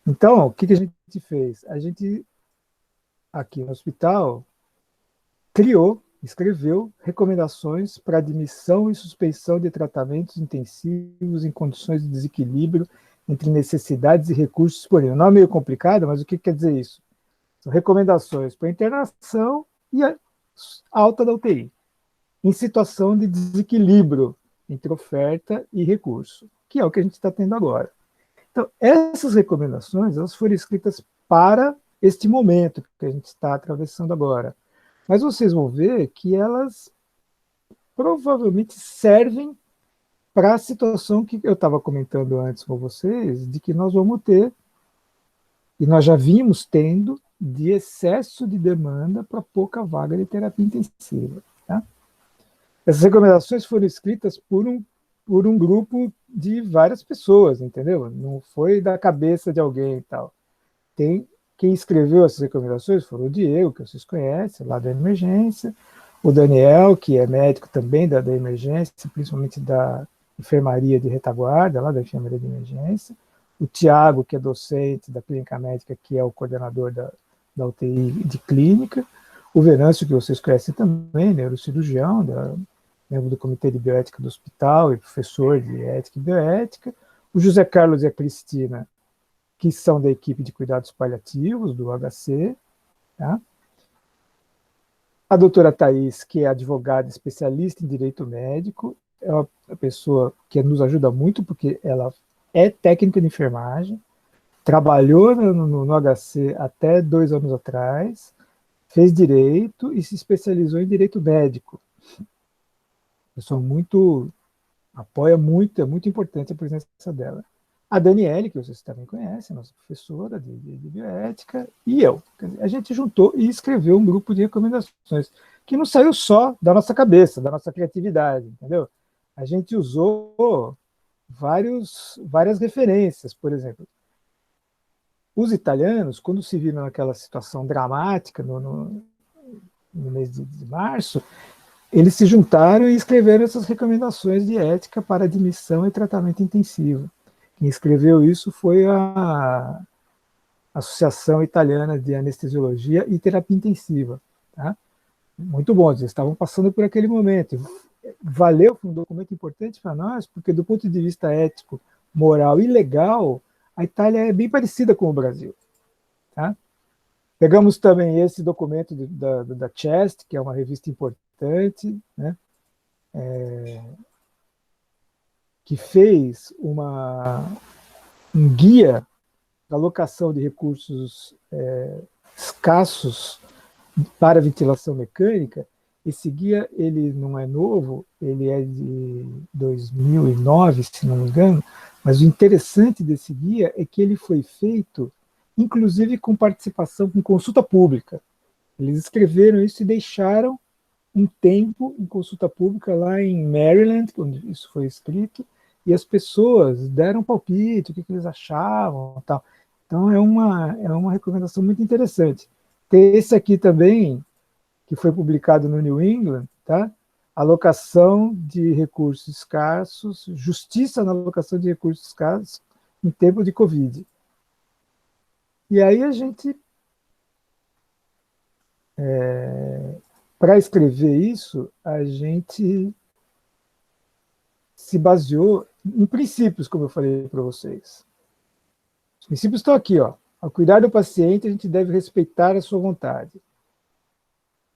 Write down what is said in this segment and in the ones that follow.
Então, o que que a gente fez? A gente, aqui no hospital, criou, escreveu recomendações para admissão e suspensão de tratamentos intensivos em condições de desequilíbrio entre necessidades e recursos disponíveis. Não é meio complicado, mas o que quer dizer isso? São recomendações para internação e a alta da UTI, em situação de desequilíbrio entre oferta e recurso, que é o que a gente está tendo agora. Então, essas recomendações elas foram escritas para este momento que a gente está atravessando agora. Mas vocês vão ver que elas provavelmente servem para a situação que eu estava comentando antes com vocês, de que nós vamos ter, e nós já vimos tendo, de excesso de demanda para pouca vaga de terapia intensiva. Tá? Essas recomendações foram escritas por um grupo de várias pessoas, entendeu? Não foi da cabeça de alguém e tal. Tem quem escreveu essas recomendações foram o Diego, que vocês conhecem, lá da emergência, o Daniel, que é médico também da emergência, principalmente da enfermaria de retaguarda, lá da enfermaria de emergência, o Tiago, que é docente da clínica médica, que é o coordenador da UTI de clínica, o Venâncio, que vocês conhecem também, neurocirurgião, membro do Comitê de Bioética do hospital e professor de ética e bioética, o José Carlos e a Cristina, que são da equipe de cuidados paliativos, do HC, tá? A doutora Thais, que é advogada especialista em direito médico, é uma pessoa que nos ajuda muito, porque ela é técnica de enfermagem, trabalhou no HC até 2 anos atrás, fez direito e se especializou em direito médico. Pessoa muito, apoia muito, é muito importante a presença dela. A Daniele, que vocês também conhecem, nossa professora de bioética, e eu. A gente juntou e escreveu um grupo de recomendações, que não saiu só da nossa cabeça, da nossa criatividade, entendeu? A gente usou várias referências, por exemplo. Os italianos, quando se viram naquela situação dramática no mês de março, eles se juntaram e escreveram essas recomendações de ética para admissão e tratamento intensivo. Quem escreveu isso foi a Associação Italiana de Anestesiologia e Terapia Intensiva. Tá? Muito bom, eles estavam passando por aquele momento. Valeu, foi um documento importante para nós, porque do ponto de vista ético, moral e legal, a Itália é bem parecida com o Brasil. Tá? Pegamos também esse documento da CHEST, que é uma revista importante, né? Que fez um guia da alocação de recursos escassos para ventilação mecânica. Esse guia ele não é novo, ele é de 2009, se não me engano, mas o interessante desse guia é que ele foi feito, inclusive com participação, com consulta pública. Eles escreveram isso e deixaram um tempo em consulta pública lá em Maryland, onde isso foi escrito, e as pessoas deram palpite, o que eles achavam, tal. Então é uma recomendação muito interessante. Tem esse aqui também, que foi publicado no New England, tá? Alocação de recursos escassos, justiça na alocação de recursos escassos em tempo de Covid. E aí a gente, para escrever isso, a gente se baseou em princípios, como eu falei para vocês. Os princípios estão aqui, ó. Ao cuidar do paciente, a gente deve respeitar a sua vontade.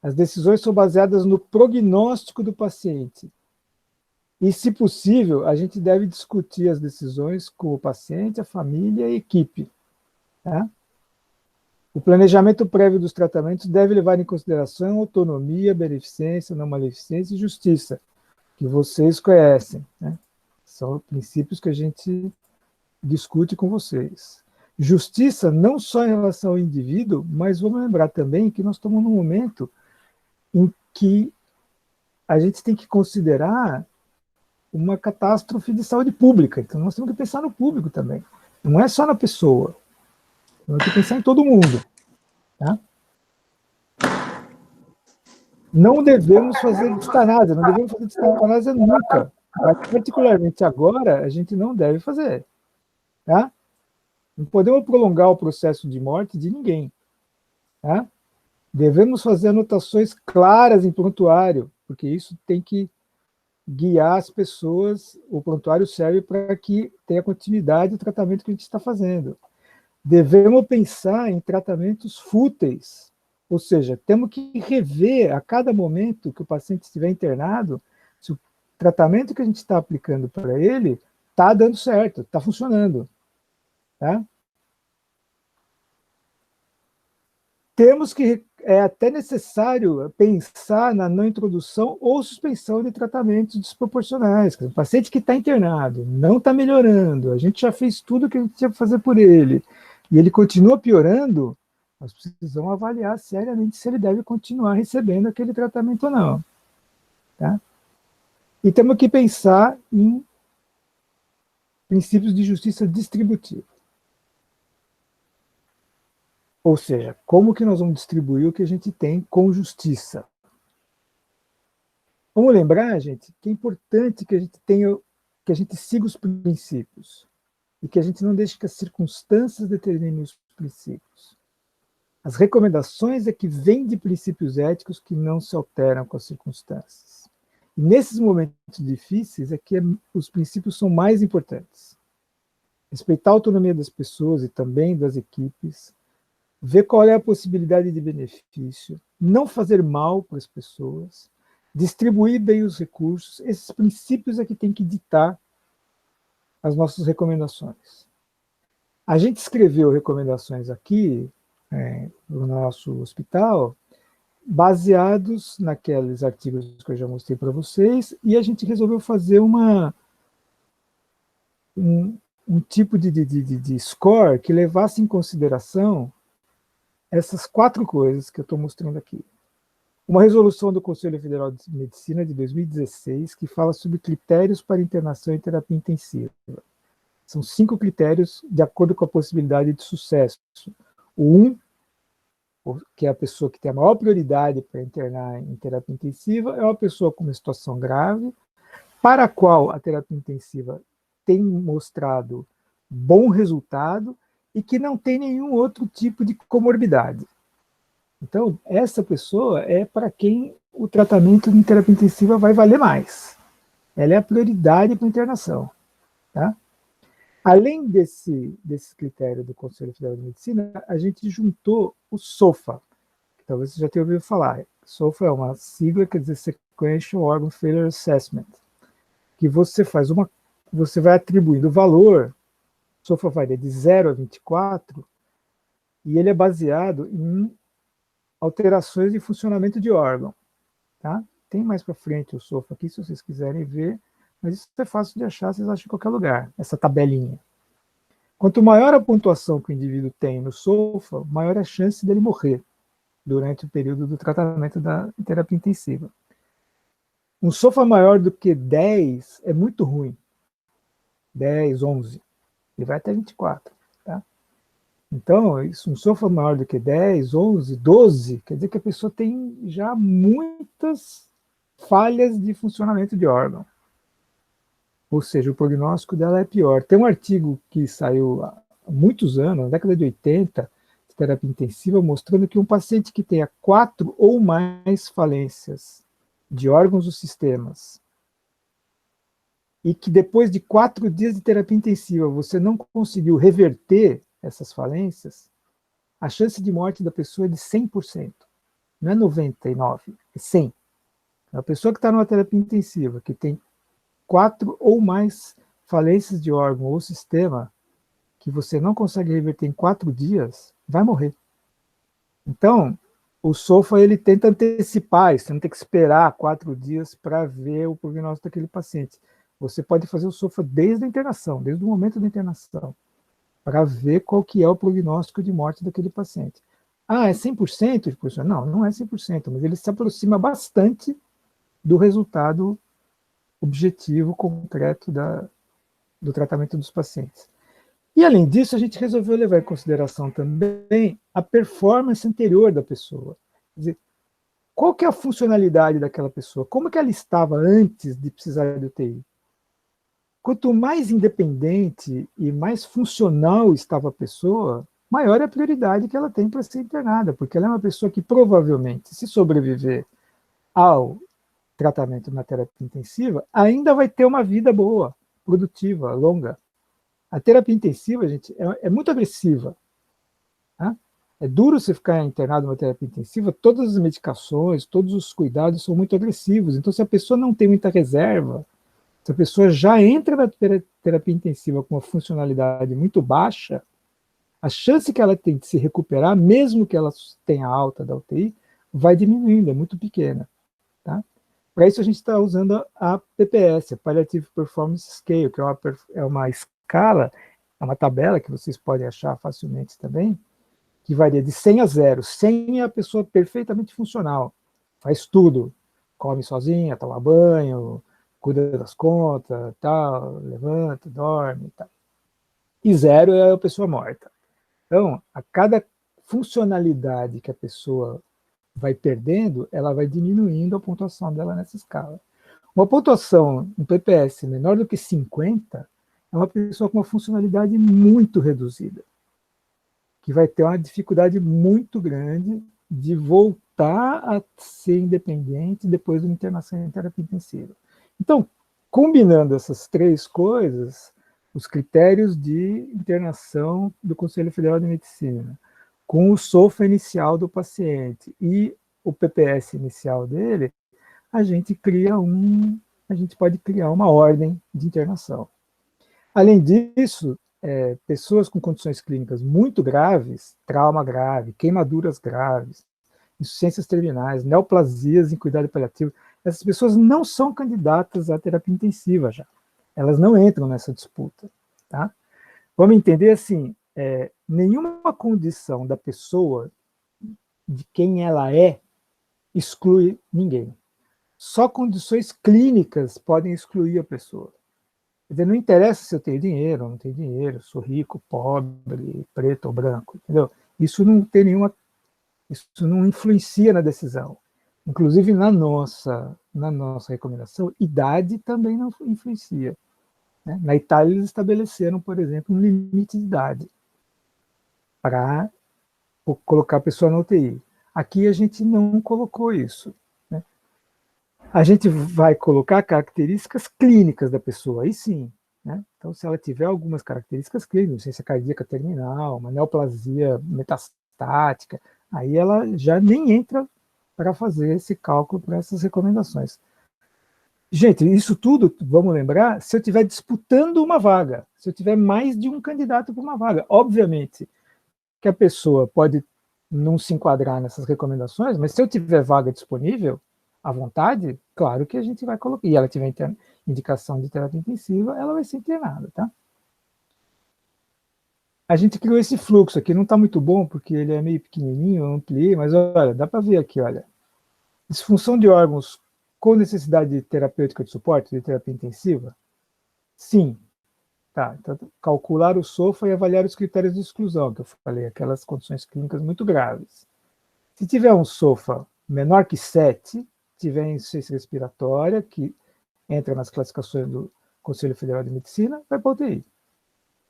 As decisões são baseadas no prognóstico do paciente. E, se possível, a gente deve discutir as decisões com o paciente, a família e a equipe. Tá? O planejamento prévio dos tratamentos deve levar em consideração autonomia, beneficência, não maleficência e justiça, que vocês conhecem. Né? São princípios que a gente discute com vocês. Justiça não só em relação ao indivíduo, mas vamos lembrar também que nós estamos num momento em que a gente tem que considerar uma catástrofe de saúde pública. Então nós temos que pensar no público também. Não é só na pessoa. Temos que pensar em todo mundo. Tá? Não devemos fazer eutanásia, não devemos fazer eutanásia nunca. Mas, particularmente agora, a gente não deve fazer. Tá? Não podemos prolongar o processo de morte de ninguém. Tá? Devemos fazer anotações claras em prontuário, porque isso tem que guiar as pessoas. O prontuário serve para que tenha continuidade do tratamento que a gente está fazendo. Devemos pensar em tratamentos fúteis, ou seja, temos que rever a cada momento que o paciente estiver internado se o tratamento que a gente está aplicando para ele está dando certo, está funcionando. Tá? Temos que, é até necessário pensar na não introdução ou suspensão de tratamentos desproporcionais. O paciente que está internado, não está melhorando, a gente já fez tudo o que a gente tinha que fazer por ele, e ele continua piorando, nós precisamos avaliar seriamente se ele deve continuar recebendo aquele tratamento ou não. Tá? E temos que pensar em princípios de justiça distributiva. Ou seja, como que nós vamos distribuir o que a gente tem com justiça? Vamos lembrar, gente, que é importante que a gente tenha, que a gente siga os princípios e que a gente não deixe que as circunstâncias determinem os princípios. As recomendações é que vêm de princípios éticos que não se alteram com as circunstâncias. E nesses momentos difíceis é que os princípios são mais importantes. Respeitar a autonomia das pessoas e também das equipes, ver qual é a possibilidade de benefício, não fazer mal para as pessoas, distribuir bem os recursos, esses princípios é que tem que ditar as nossas recomendações. A gente escreveu recomendações aqui no nosso hospital, baseados naqueles artigos que eu já mostrei para vocês, e a gente resolveu fazer um tipo de score que levasse em consideração essas 4 coisas que eu estou mostrando aqui. Uma resolução do Conselho Federal de Medicina de 2016 que fala sobre critérios para internação em terapia intensiva. São 5 critérios de acordo com a possibilidade de sucesso. O 1, que é a pessoa que tem a maior prioridade para internar em terapia intensiva, é uma pessoa com uma situação grave, para a qual a terapia intensiva tem mostrado bom resultado e que não tem nenhum outro tipo de comorbidade. Então, essa pessoa é para quem o tratamento em terapia intensiva vai valer mais. Ela é a prioridade para a internação. Tá? Além desse critério do Conselho Federal de Medicina, a gente juntou o SOFA, que talvez você já tenha ouvido falar. SOFA é uma sigla, quer dizer Sequential Organ Failure Assessment, que você vai atribuindo valor. O SOFA vai de 0 a 24, e ele é baseado em alterações de funcionamento de órgão. Tá? Tem mais para frente o SOFA aqui, se vocês quiserem ver, mas isso é fácil de achar, vocês acham em qualquer lugar, essa tabelinha. Quanto maior a pontuação que o indivíduo tem no SOFA, maior a chance dele morrer durante o período do tratamento da terapia intensiva. Um SOFA maior do que 10 é muito ruim. 10, 11. Ele vai até 24. Tá? Então, um SOFA maior do que 10, 11, 12, quer dizer que a pessoa tem já muitas falhas de funcionamento de órgão. Ou seja, o prognóstico dela é pior. Tem um artigo que saiu há muitos anos, na década de 80, de terapia intensiva, mostrando que um paciente que tenha 4 ou mais falências de órgãos ou sistemas, e que depois de 4 dias de terapia intensiva você não conseguiu reverter essas falências, a chance de morte da pessoa é de 100%. Não é 99%, é 100%. A pessoa que está numa terapia intensiva, que tem 4 ou mais falências de órgão ou sistema, que você não consegue reverter em 4 dias, vai morrer. Então, o SOFA ele tenta antecipar isso, você não tem que esperar 4 dias para ver o prognóstico daquele paciente. Você pode fazer o SOFA desde a internação, desde o momento da internação, para ver qual que é o prognóstico de morte daquele paciente. Ah, é 100%? Não, não é 100%, mas ele se aproxima bastante do resultado objetivo, concreto do tratamento dos pacientes. E, além disso, a gente resolveu levar em consideração também a performance anterior da pessoa. Quer dizer, qual que é a funcionalidade daquela pessoa? Como que ela estava antes de precisar de UTI? Quanto mais independente e mais funcional estava a pessoa, maior é a prioridade que ela tem para ser internada, porque ela é uma pessoa que provavelmente, se sobreviver ao tratamento na terapia intensiva, ainda vai ter uma vida boa, produtiva, longa. A terapia intensiva, gente, é muito agressiva. Tá? É duro você ficar internado numa terapia intensiva, todas as medicações, todos os cuidados são muito agressivos. Então, se a pessoa não tem muita reserva, se a pessoa já entra na terapia intensiva com uma funcionalidade muito baixa, a chance que ela tem de se recuperar, mesmo que ela tenha alta da UTI, vai diminuindo, é muito pequena. Tá? Para isso, a gente está usando a PPS, a Palliative Performance Scale, que é uma escala, é uma tabela que vocês podem achar facilmente também, que varia de 100 a 0. 100 é a pessoa perfeitamente funcional, faz tudo, come sozinha, toma banho, cuida das contas, tal, levanta, dorme, tal. E 0 é a pessoa morta. Então, a cada funcionalidade que a pessoa vai perdendo, ela vai diminuindo a pontuação dela nessa escala. Uma pontuação em PPS menor do que 50 é uma pessoa com uma funcionalidade muito reduzida, que vai ter uma dificuldade muito grande de voltar a ser independente depois da internação em terapia intensiva. Então, combinando essas três coisas, os critérios de internação do Conselho Federal de Medicina, com o SOFA inicial do paciente e o PPS inicial dele, a gente pode criar uma ordem de internação. Além disso, pessoas com condições clínicas muito graves, trauma grave, queimaduras graves, insuficiências terminais, neoplasias em cuidado paliativo, essas pessoas não são candidatas à terapia intensiva já. Elas não entram nessa disputa. Tá? Vamos entender assim, nenhuma condição da pessoa, de quem ela é, exclui ninguém. Só condições clínicas podem excluir a pessoa. Quer dizer, não interessa se eu tenho dinheiro ou não tenho dinheiro, sou rico, pobre, preto ou branco, entendeu? Isso não influencia na decisão. Inclusive, na nossa recomendação, idade também não influencia. Né? Na Itália, eles estabeleceram, por exemplo, um limite de idade para colocar a pessoa na UTI. Aqui a gente não colocou isso. Né? A gente vai colocar características clínicas da pessoa, aí sim. Né? Então, se ela tiver algumas características clínicas, insuficiência cardíaca terminal, uma neoplasia metastática, aí ela já nem entra para fazer esse cálculo para essas recomendações. Gente, isso tudo, vamos lembrar, se eu estiver disputando uma vaga, se eu tiver mais de um candidato para uma vaga. Obviamente que a pessoa pode não se enquadrar nessas recomendações, mas se eu tiver vaga disponível, à vontade, claro que a gente vai colocar. E ela tiver indicação de terapia intensiva, ela vai ser internada, tá? A gente criou esse fluxo aqui, não está muito bom, porque ele é meio pequenininho, eu ampliei, mas olha, dá para ver aqui, olha. Disfunção de órgãos com necessidade de terapêutica de suporte, de terapia intensiva? Sim. Tá, então, calcular o SOFA e avaliar os critérios de exclusão, que eu falei, aquelas condições clínicas muito graves. Se tiver um SOFA menor que 7, tiver insuficiência respiratória, que entra nas classificações do Conselho Federal de Medicina, vai para a UTI.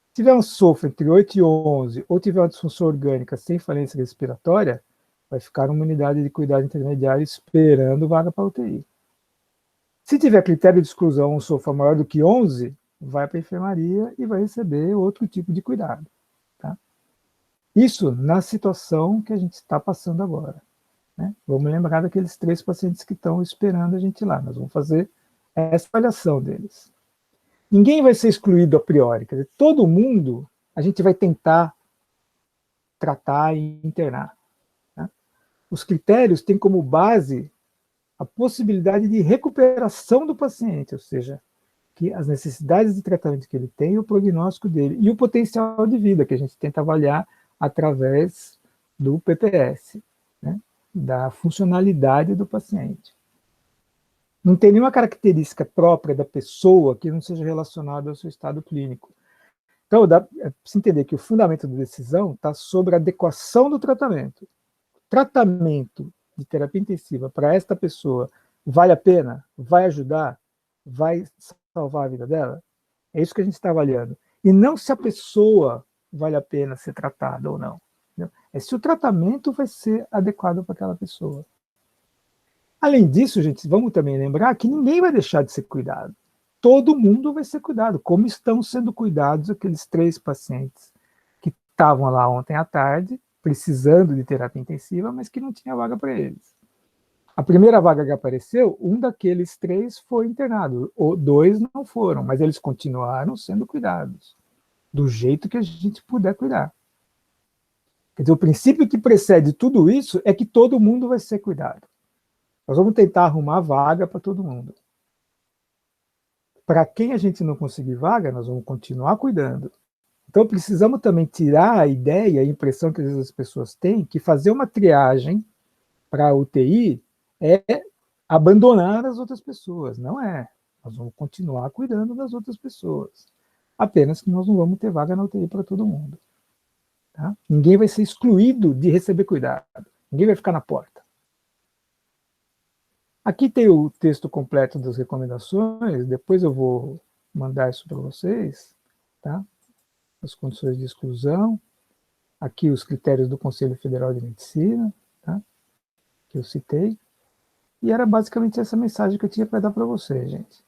Se tiver um SOFA entre 8 e 11, ou tiver uma disfunção orgânica sem falência respiratória, vai ficar numa unidade de cuidado intermediário esperando vaga para a UTI. Se tiver critério de exclusão, um SOFA maior do que 11, vai para a enfermaria e vai receber outro tipo de cuidado. Tá? Isso na situação que a gente está passando agora. Né? Vamos lembrar daqueles 3 pacientes que estão esperando a gente lá. Nós vamos fazer essa avaliação deles. Ninguém vai ser excluído a priori. Quer dizer, todo mundo a gente vai tentar tratar e internar. Tá? Os critérios têm como base a possibilidade de recuperação do paciente, ou seja, que as necessidades de tratamento que ele tem, o prognóstico dele e o potencial de vida que a gente tenta avaliar através do PPS, né, da funcionalidade do paciente. Não tem nenhuma característica própria da pessoa que não seja relacionada ao seu estado clínico. Então, é preciso entender que o fundamento da decisão está sobre a adequação do tratamento. Tratamento de terapia intensiva para esta pessoa vale a pena? Vai ajudar? Vai salvar a vida dela? É isso que a gente está avaliando. E não se a pessoa vale a pena ser tratada ou não. Entendeu? É se o tratamento vai ser adequado para aquela pessoa. Além disso, gente, vamos também lembrar que ninguém vai deixar de ser cuidado. Todo mundo vai ser cuidado, como estão sendo cuidados aqueles 3 pacientes que estavam lá ontem à tarde, precisando de terapia intensiva, mas que não tinha vaga para eles. A primeira vaga que apareceu, um daqueles 3 foi internado, 2 não foram, mas eles continuaram sendo cuidados, do jeito que a gente puder cuidar. Quer dizer, o princípio que precede tudo isso é que todo mundo vai ser cuidado. Nós vamos tentar arrumar vaga para todo mundo. Para quem a gente não conseguir vaga, nós vamos continuar cuidando. Então, precisamos também tirar a ideia, a impressão que às vezes as pessoas têm, que fazer uma triagem para a UTI é abandonar as outras pessoas. Não é. Nós vamos continuar cuidando das outras pessoas. Apenas que nós não vamos ter vaga na UTI para todo mundo. Tá? Ninguém vai ser excluído de receber cuidado. Ninguém vai ficar na porta. Aqui tem o texto completo das recomendações, depois eu vou mandar isso para vocês, tá? As condições de exclusão, aqui os critérios do Conselho Federal de Medicina, tá? Que eu citei, e era basicamente essa mensagem que eu tinha para dar para vocês, gente.